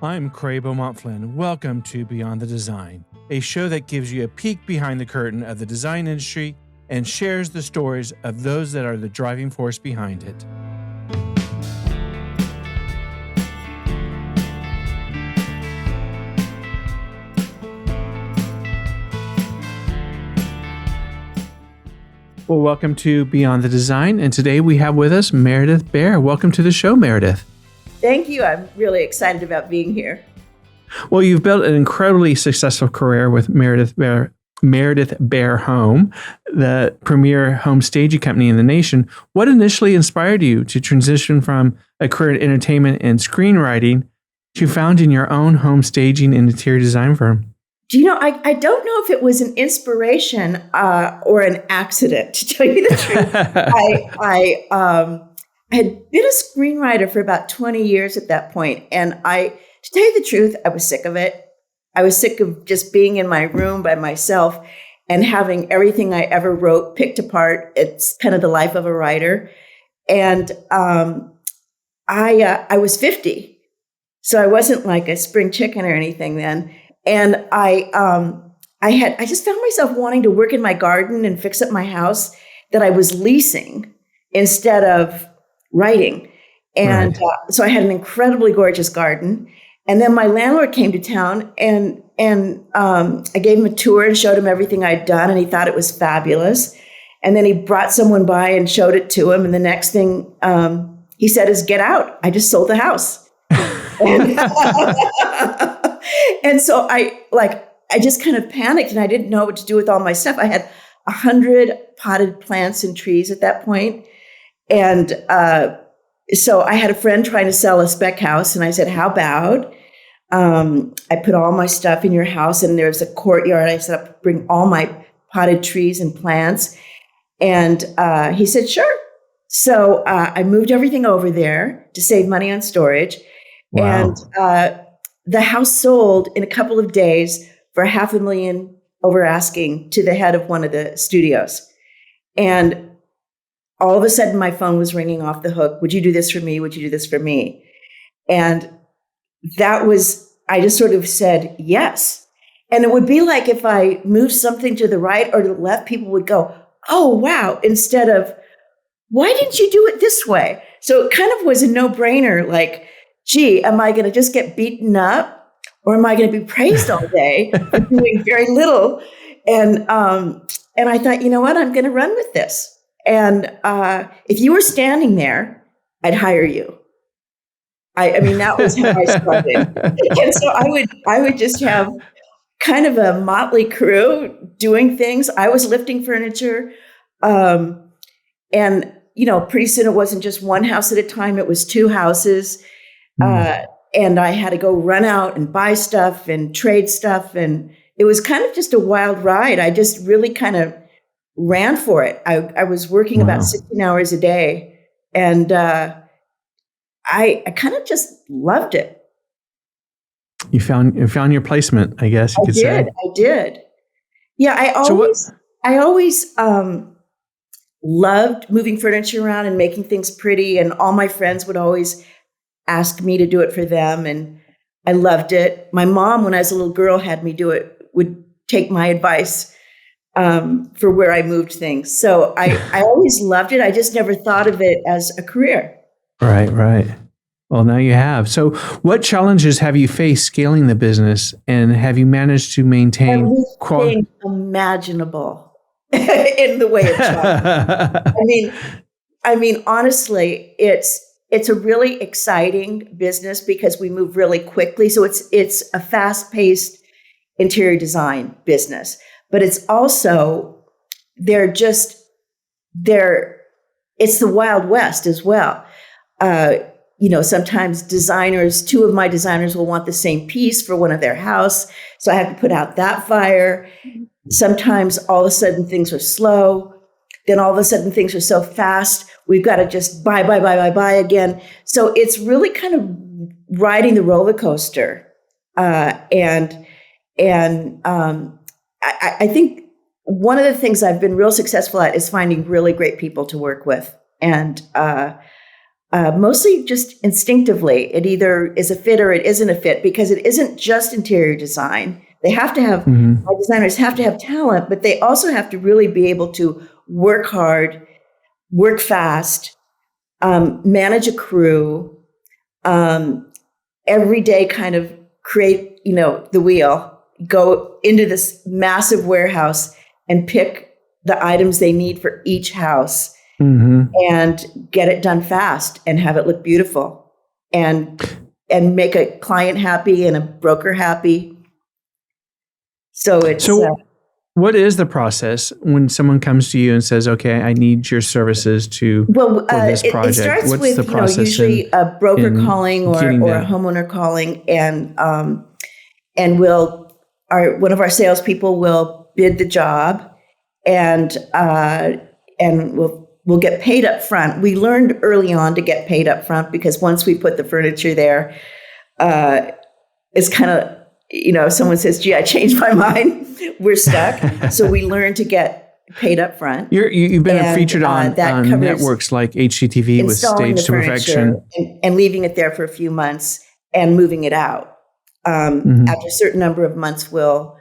I'm Cray Beaumont Flynn. Welcome to Beyond the Design, a show that gives you a peek behind the curtain of the design industry and shares the stories of those that are the driving force behind it. Well, welcome to Beyond the Design, and today we have with us Meridith Baer. Welcome to the show, Meridith. Thank you. I'm really excited about being here. Well, you've built an incredibly successful career with Meridith Baer Home, the premier home staging company in the nation. What initially inspired you to transition from a career in entertainment and screenwriting to founding your own home staging and interior design firm? Do you know, I don't know if it was an inspiration or an accident, to tell you the truth. I had been a screenwriter for about 20 years at that point. And to tell you the truth, I was sick of it. I was sick of just being in my room by myself and having everything I ever wrote picked apart. It's kind of the life of a writer. And I was 50. So I wasn't like a spring chicken or anything then. And I just found myself wanting to work in my garden and fix up my house that I was leasing instead of writing. And so I had an incredibly gorgeous garden. And then my landlord came to town and I gave him a tour and showed him everything I'd done. And he thought it was fabulous. And then he brought someone by and showed it to him. And the next thing he said is, "Get out. I just sold the house." And so I just kind of panicked and I didn't know what to do with all my stuff. I had 100 potted plants and trees at that point. And so I had a friend trying to sell a spec house. And I said, "How about I put all my stuff in your house and there's a courtyard. I set up, bring all my potted trees and plants." And he said, "Sure." So I moved everything over there to save money on storage. Wow. And the house sold in a couple of days for $500,000 over asking to the head of one of the studios. And all of a sudden, my phone was ringing off the hook. "Would you do this for me? Would you do this for me?" And I just sort of said yes. And it would be like if I moved something to the right or to the left, people would go, "Oh, wow," instead of, "Why didn't you do it this way?" So it kind of was a no-brainer, like, gee, am I going to just get beaten up or am I going to be praised all day for doing very little? And I thought, you know what, I'm going to run with this. And if you were standing there, I'd hire you. I mean, that was how I started. And so I would just have kind of a motley crew doing things. I was lifting furniture. And, pretty soon it wasn't just one house at a time. It was two houses. And I had to go run out and buy stuff and trade stuff. And it was kind of just a wild ride. I just really kind of ran for it. I was working about 16 hours a day. And I kind of just loved it. You found your placement, I guess you could say. I did. Yeah, I always loved moving furniture around and making things pretty. And all my friends would always asked me to do it for them. And I loved it. My mom, when I was a little girl, had me do it, would take my advice for where I moved things. So I always loved it. I just never thought of it as a career. Right. Well, now you have. So what challenges have you faced scaling the business, and have you managed to maintain everything imaginable in the way of challenges? I mean, honestly, it's a really exciting business because we move really quickly. So it's a fast-paced interior design business, but it's also it's the Wild West as well. Sometimes two of my designers will want the same piece for one of their house. So I have to put out that fire. Sometimes all of a sudden things are slow. Then all of a sudden things are so fast. We've got to just buy again. So it's really kind of riding the roller coaster. I think one of the things I've been real successful at is finding really great people to work with. And mostly just instinctively. It either is a fit or it isn't a fit, because it isn't just interior design. They have to have, my designers have to have talent, but they also have to really be able to work hard, work fast, manage a crew, every day kind of create, the wheel, go into this massive warehouse and pick the items they need for each house and get it done fast and have it look beautiful and make a client happy and a broker happy. So what is the process when someone comes to you and says, "Okay, I need your services for this project"? It starts What's with the process usually a broker calling or a homeowner calling, and one of our salespeople will bid the job, and we'll get paid up front. We learned early on to get paid up front, because once we put the furniture there, it's kind of, if someone says, "Gee, I changed my mind," we're stuck. So we learn to get paid up front. You've been featured on networks like HGTV with Stage to Perfection. And leaving it there for a few months and moving it out. After a certain number of months, we'll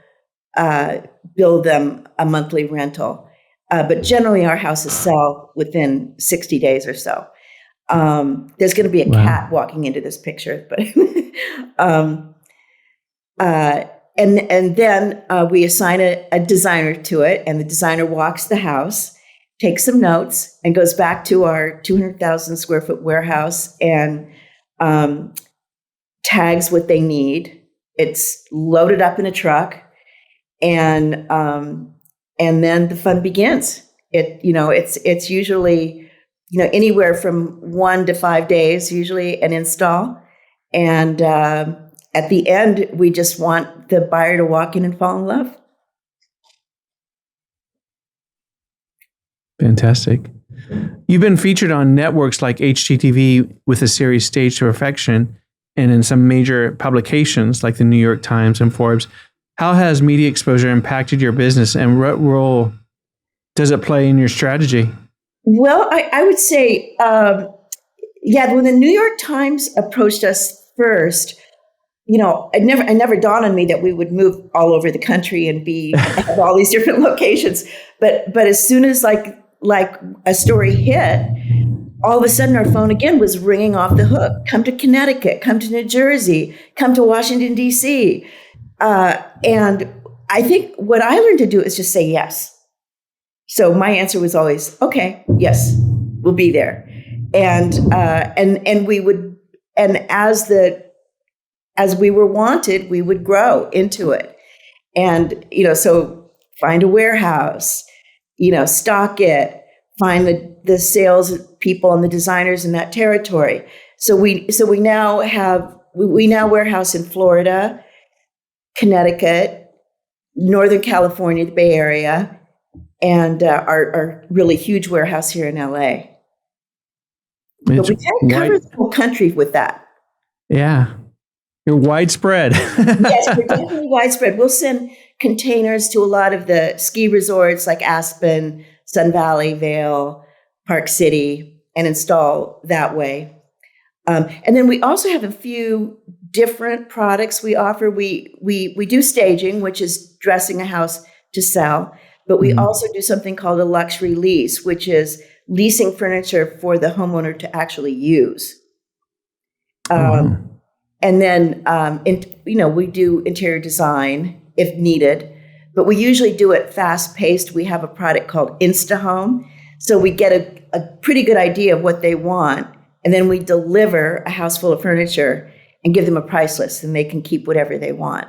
bill them a monthly rental. But generally, our houses sell within 60 days or so. There's going to be a cat walking into this picture, but and then we assign a designer to it, and the designer walks the house, takes some notes, and goes back to our 200,000 square foot warehouse and tags what they need. It's loaded up in a truck, and then the fun begins. It's usually anywhere from 1 to 5 days, usually an install, and at the end, we just want the buyer to walk in and fall in love. Fantastic. You've been featured on networks like HGTV with the series Stage to Perfection, and in some major publications like the New York Times and Forbes. How has media exposure impacted your business, and what role does it play in your strategy? Well, I would say, when the New York Times approached us first, it never dawned on me that we would move all over the country and have all these different locations. But as soon as like a story hit, all of a sudden our phone again was ringing off the hook. Come to Connecticut, come to New Jersey, come to Washington, D.C. And I think what I learned to do is just say yes. So my answer was always, okay, yes, we'll be there. And we would, and as we were wanted, we would grow into it. And, so find a warehouse, stock it, find the sales people and the designers in that territory. So we now warehouse in Florida, Connecticut, Northern California, the Bay Area, and our really huge warehouse here in LA. But we can cover the whole country with that. Yeah. You're widespread. Yes, we're definitely widespread. We'll send containers to a lot of the ski resorts like Aspen, Sun Valley, Vail, Park City, and install that way. And then we also have a few different products we offer. We do staging, which is dressing a house to sell, but we also do something called a luxury lease, which is leasing furniture for the homeowner to actually use. And then, we do interior design if needed, but we usually do it fast paced. We have a product called InstaHome. So we get a pretty good idea of what they want, and then we deliver a house full of furniture and give them a price list, and they can keep whatever they want.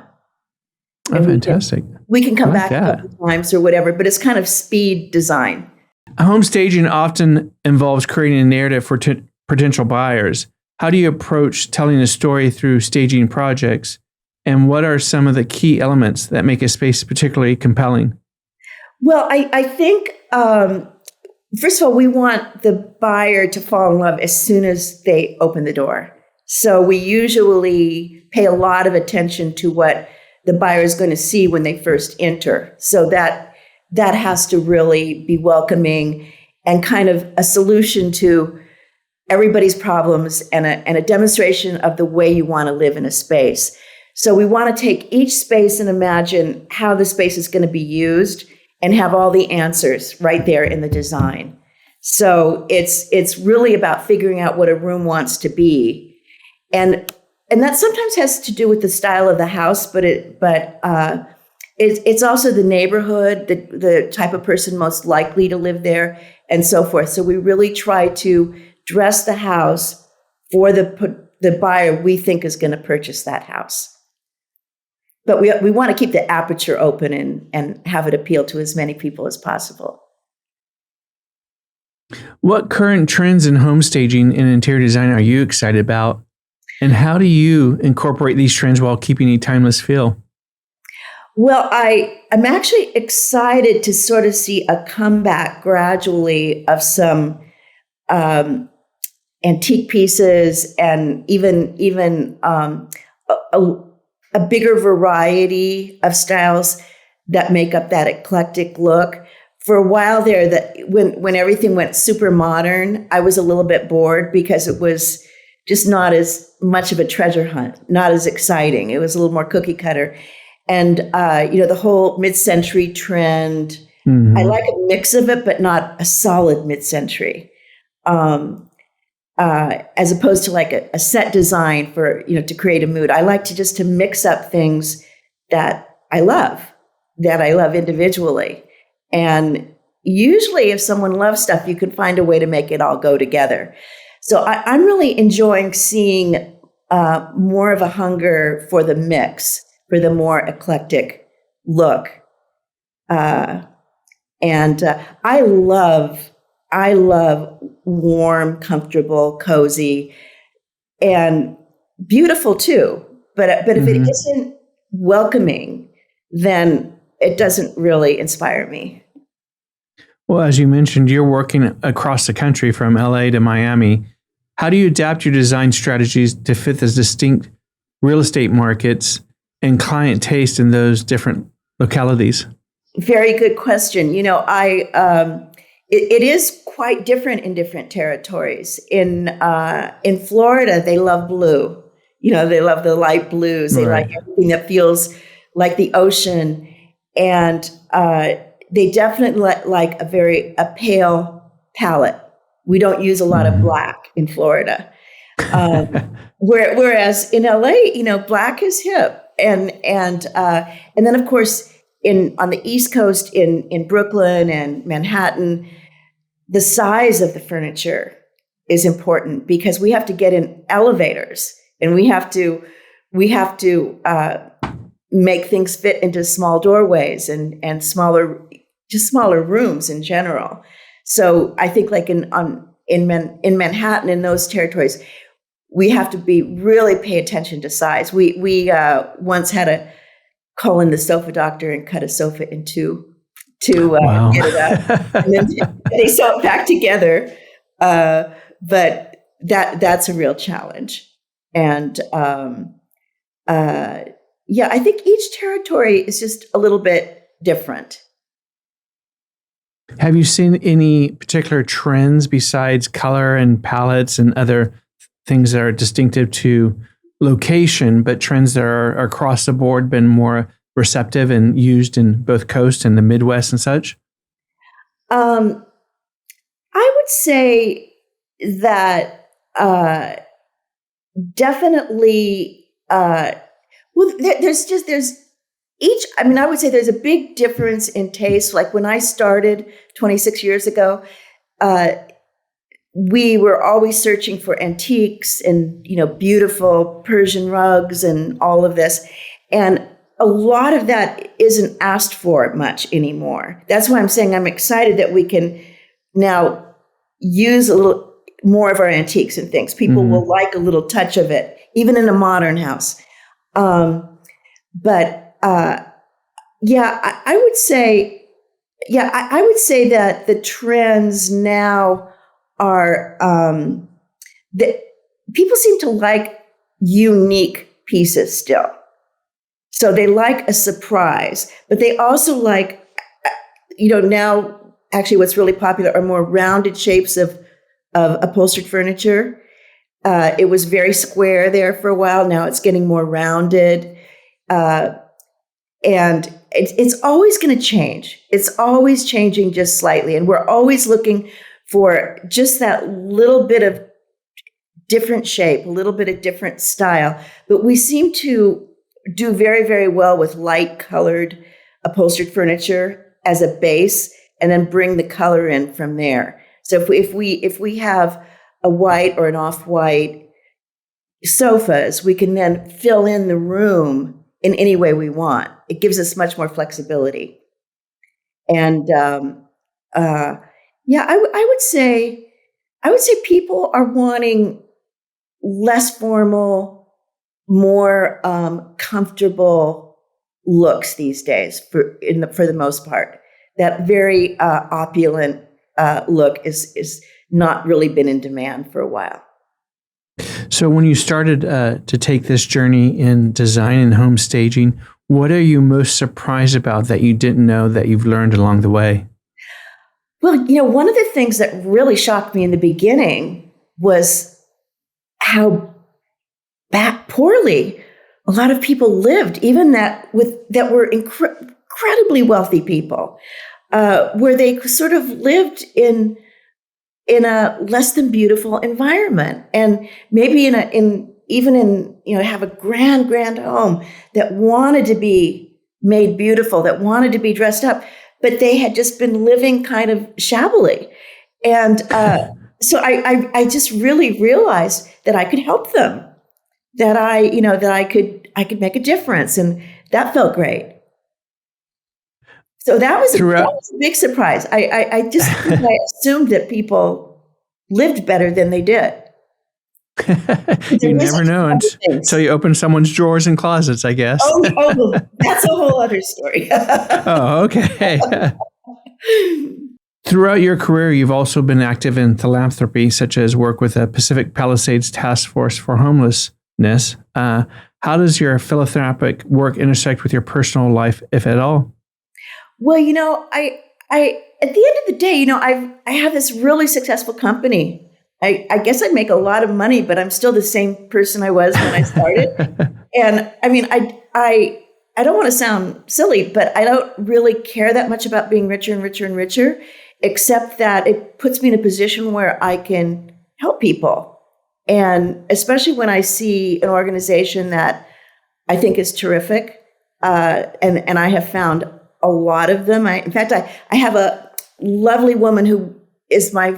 Oh, fantastic. We can come back a couple times or whatever, but it's kind of speed design. Home staging often involves creating a narrative for potential buyers. How do you approach telling a story through staging projects? And what are some of the key elements that make a space particularly compelling? Well, I think, first of all, we want the buyer to fall in love as soon as they open the door. So we usually pay a lot of attention to what the buyer is going to see when they first enter. So that has to really be welcoming and kind of a solution to everybody's problems and a demonstration of the way you want to live in a space. So we want to take each space and imagine how the space is going to be used and have all the answers right there in the design. So it's really about figuring out what a room wants to be. And that sometimes has to do with the style of the house, but it's also the neighborhood, the type of person most likely to live there, and so forth. So we really try to dress the house for the buyer we think is going to purchase that house. But we want to keep the aperture open and have it appeal to as many people as possible. What current trends in home staging and interior design are you excited about? And how do you incorporate these trends while keeping a timeless feel? Well, I'm actually excited to sort of see a comeback gradually of some antique pieces and even a bigger variety of styles that make up that eclectic look. For a while there, that when everything went super modern, I was a little bit bored because it was just not as much of a treasure hunt, not as exciting. It was a little more cookie cutter. And, the whole mid-century trend, I like a mix of it, but not a solid mid-century. As opposed to like a set design for, to create a mood. I like to mix up things that I love individually. And usually if someone loves stuff, you can find a way to make it all go together. So I'm really enjoying seeing more of a hunger for the mix, for the more eclectic look. And I love warm, comfortable, cozy, and beautiful too. But if it isn't welcoming, then it doesn't really inspire me. Well, as you mentioned, you're working across the country from LA to Miami. How do you adapt your design strategies to fit the distinct real estate markets and client taste in those different localities? Very good question. It is quite different in different territories. In Florida, they love blue. They love the light blues. They like everything that feels like the ocean, and they definitely like a pale palette. We don't use a lot of black in Florida, whereas in LA, black is hip, and then of course on the East Coast in Brooklyn and Manhattan, the size of the furniture is important because we have to get in elevators and we have to make things fit into small doorways and smaller rooms in general. So I think like in Manhattan, in those territories, we have to really pay attention to size. We once had to call in the sofa doctor and cut a sofa in two to get it up, and then they sew it back together. But that's a real challenge. And I think each territory is just a little bit different. Have you seen any particular trends besides color and palettes and other things that are distinctive to location, but trends that are across the board been more receptive and used in both coast and the Midwest and such? I would say that definitely. I would say there's a big difference in taste. Like when I started 26 years ago, we were always searching for antiques and, beautiful Persian rugs and all of this. And a lot of that isn't asked for much anymore. That's why I'm saying I'm excited that we can now use a little more of our antiques and things. People will like a little touch of it, even in a modern house. I would say that the trends now are that people seem to like unique pieces still. So they like a surprise, but they also like, now actually what's really popular are more rounded shapes of of upholstered furniture. It was very square there for a while. Now it's getting more rounded. And it's always going to change. It's always changing just slightly. And we're always looking for just that little bit of different shape, a little bit of different style. But we seem to do very, very well with light colored upholstered furniture as a base and then bring the color in from there. So if we have a white or an off-white sofas, we can then fill in the room in any way we want. It gives us much more flexibility. And I would say people are wanting less formal, more comfortable looks these days for the most part. That very opulent look is not really been in demand for a while. So when you started to take this journey in design and home staging, what are you most surprised about that you didn't know that you've learned along the way? Well, one of the things that really shocked me in the beginning was how poorly a lot of people lived, even that were incredibly wealthy people, where they sort of lived in a less than beautiful environment, and maybe have a grand home that wanted to be made beautiful, that wanted to be dressed up, but they had just been living kind of shabbily. And so I just really realized that I could help them, that I could make a difference, and that felt great. So that was a big surprise. I just think I assumed that people lived better than they did. You never know until you open someone's drawers and closets, I guess. Oh, that's a whole other story. Oh, okay. Throughout your career, you've also been active in philanthropy, such as work with the Pacific Palisades Task Force for Homelessness. How does your philanthropic work intersect with your personal life, if at all? Well, I at the end of the day, I have this really successful company. I guess I make a lot of money, but I'm still the same person I was when I started. And I mean, I don't want to sound silly, but I don't really care that much about being richer and richer and richer, except that it puts me in a position where I can help people. And especially when I see an organization that I think is terrific, and I have found a lot of them. In fact, I have a lovely woman who is my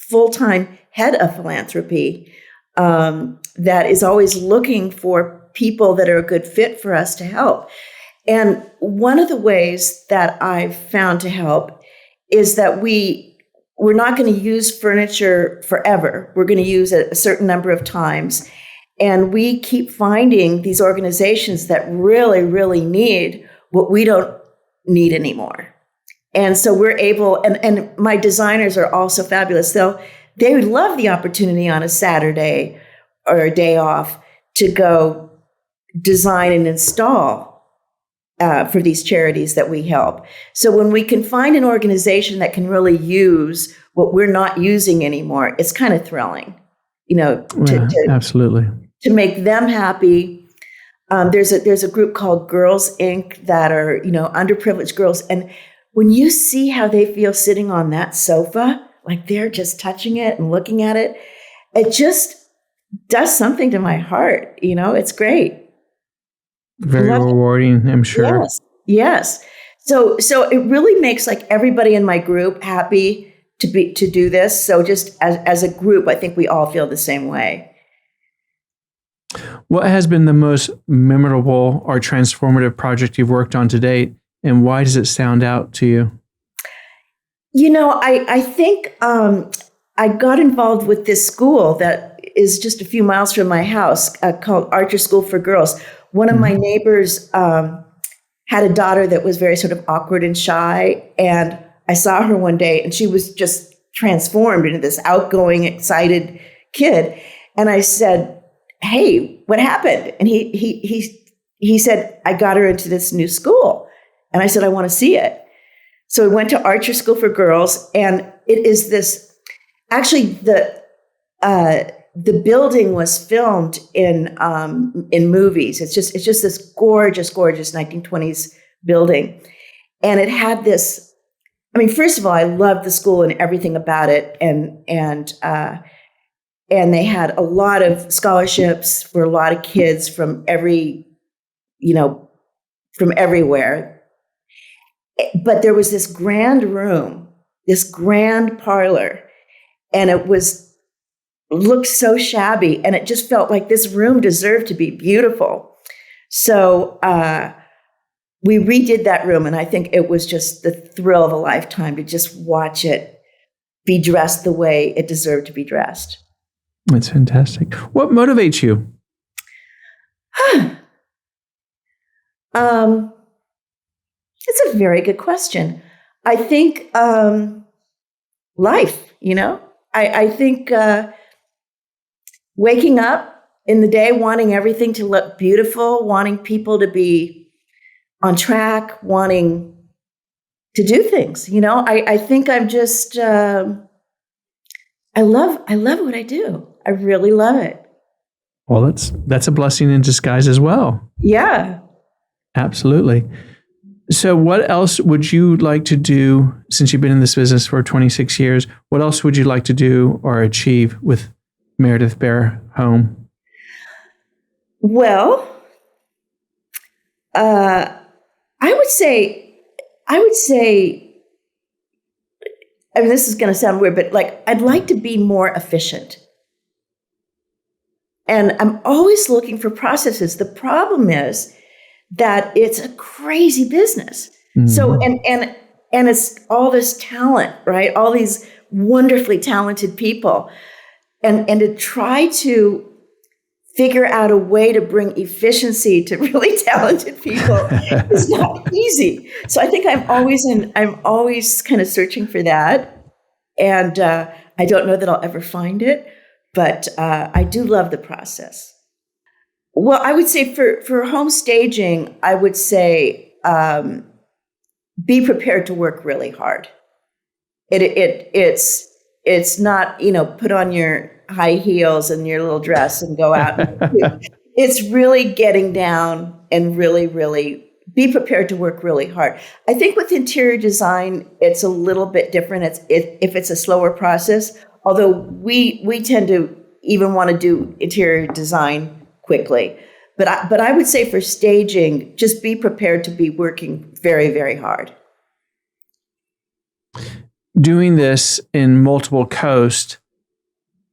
full-time head of philanthropy, that is always looking for people that are a good fit for us to help. And one of the ways that I've found to help is that we're not going to use furniture forever. We're going to use it a certain number of times. And we keep finding these organizations that really, really need what we don't need anymore. And so we're able, and my designers are also fabulous. They would love the opportunity on a Saturday or a day off to go design and install for these charities that we help. So when we can find an organization that can really use what we're not using anymore, it's kind of thrilling, absolutely, to make them happy. There's a group called Girls Inc. that are, underprivileged girls. And when you see how they feel sitting on that sofa, like they're just touching it and looking at it, it just does something to my heart. It's great. Very rewarding, I'm sure. Yes. So it really makes like everybody in my group happy to do this. So just as a group, I think we all feel the same way. What has been the most memorable or transformative project you've worked on to date, and why does it stand out to you? I think I got involved with this school that is just a few miles from my house, called Archer School for Girls. One of my neighbors had a daughter that was very sort of awkward and shy, and I saw her one day, and she was just transformed into this outgoing, excited kid. And I said, "Hey, what happened?" And he said, "I got her into this new school." And I said, "I want to see it." So we went to Archer School for Girls, and it is this actually the building was filmed in movies. It's just this gorgeous 1920s building, and it had this. I mean, first of all, I loved the school and everything about it, and they had a lot of scholarships for a lot of kids from from everywhere. But there was this grand room, this grand parlor, and it looked so shabby, and it just felt like this room deserved to be beautiful. So we redid that room, and I think it was just the thrill of a lifetime to just watch it be dressed the way it deserved to be dressed. That's fantastic. What motivates you? It's a very good question. I think life, I think waking up in the day, wanting everything to look beautiful, wanting people to be on track, wanting to do things. I think I'm just, I love what I do. I really love it. Well, that's a blessing in disguise as well. Yeah. Absolutely. So what else would you like to do, since you've been in this business for 26 years, what else would you like to do or achieve with Meridith Baer Home? Well, I would say, I mean, this is going to sound weird, but I'd like to be more efficient. And I'm always looking for processes. The problem is that it's a crazy business. Mm-hmm. So, and it's all this talent, right? All these wonderfully talented people. And to try to figure out a way to bring efficiency to really talented people is not easy. So I think I'm always kind of searching for that. And I don't know that I'll ever find it, but I do love the process. Well, I would say for home staging, I would say be prepared to work really hard. It's not, put on your high heels and your little dress and go out. It's really getting down and really, really be prepared to work really hard. I think with interior design, it's a little bit different. If it's a slower process, although we tend to even want to do interior design quickly. But I would say for staging, just be prepared to be working very, very hard. Doing this in multiple coasts,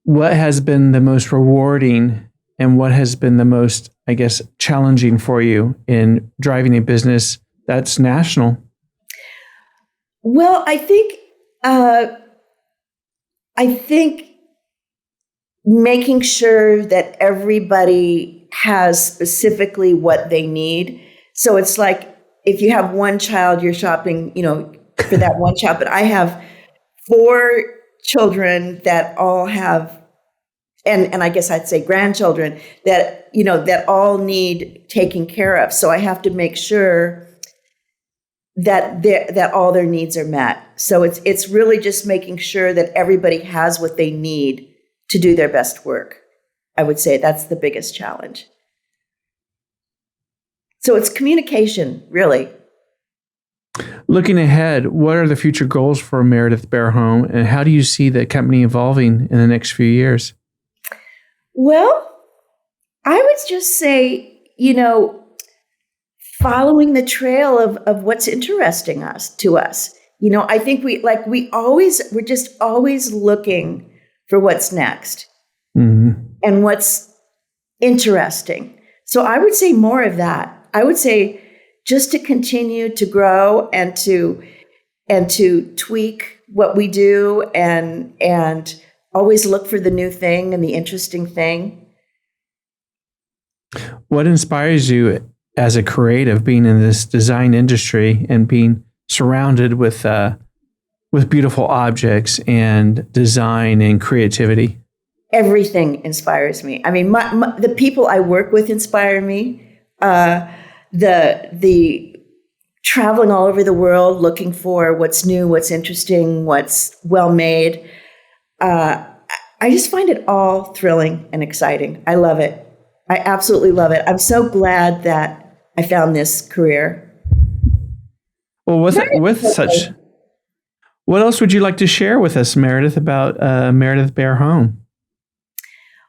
what has been the most rewarding and what has been the most, I guess, challenging for you in driving a business that's national? Well, I think making sure that everybody has specifically what they need. So it's like if you have one child, you're shopping, for that one child. But I have 4 children that all have, and I guess I'd say grandchildren that, that all need taking care of. So I have to make sure that all their needs are met. So it's really just making sure that everybody has what they need to do their best work. I would say that's the biggest challenge. So it's communication, really. Looking ahead, what are the future goals for Meridith Baer Home, and how do you see the company evolving in the next few years? Well, I would just say, following the trail of what's interesting to us. I think we're just always looking for what's next. Mm-hmm. And what's interesting. So I would say more of that. I would say just to continue to grow and to tweak what we do and always look for the new thing and the interesting thing. What inspires you as a creative, being in this design industry and being surrounded with beautiful objects and design and creativity? Everything inspires me. I mean, the people I work with inspire me. The traveling all over the world, looking for what's new, what's interesting, what's well made. I just find it all thrilling and exciting. I love it. I absolutely love it. I'm so glad that I found this career. Well, what else would you like to share with us, Meridith, about Meridith Baer Home?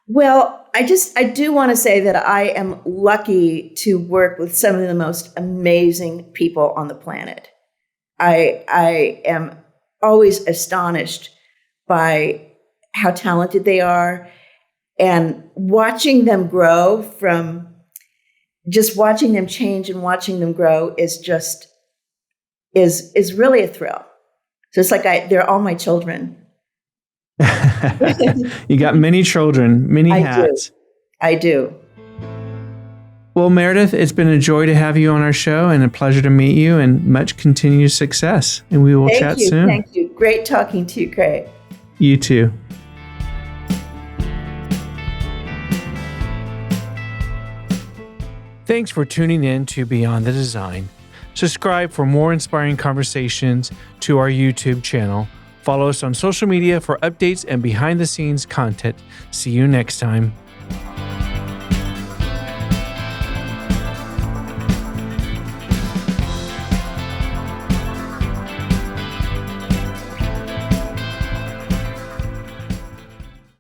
Well, I do want to say that I am lucky to work with some of the most amazing people on the planet. I am always astonished by how talented they are, and watching them grow just watching them change and watching them grow is really a thrill. So it's like they're all my children. You got many children, many hats. I do. Well, Meridith, it's been a joy to have you on our show and a pleasure to meet you, and much continued success. And we will chat soon. Thank you. Great talking to you, Craig. You too. Thanks for tuning in to Beyond the Design. Subscribe for more inspiring conversations to our YouTube channel. Follow us on social media for updates and behind-the-scenes content. See you next time.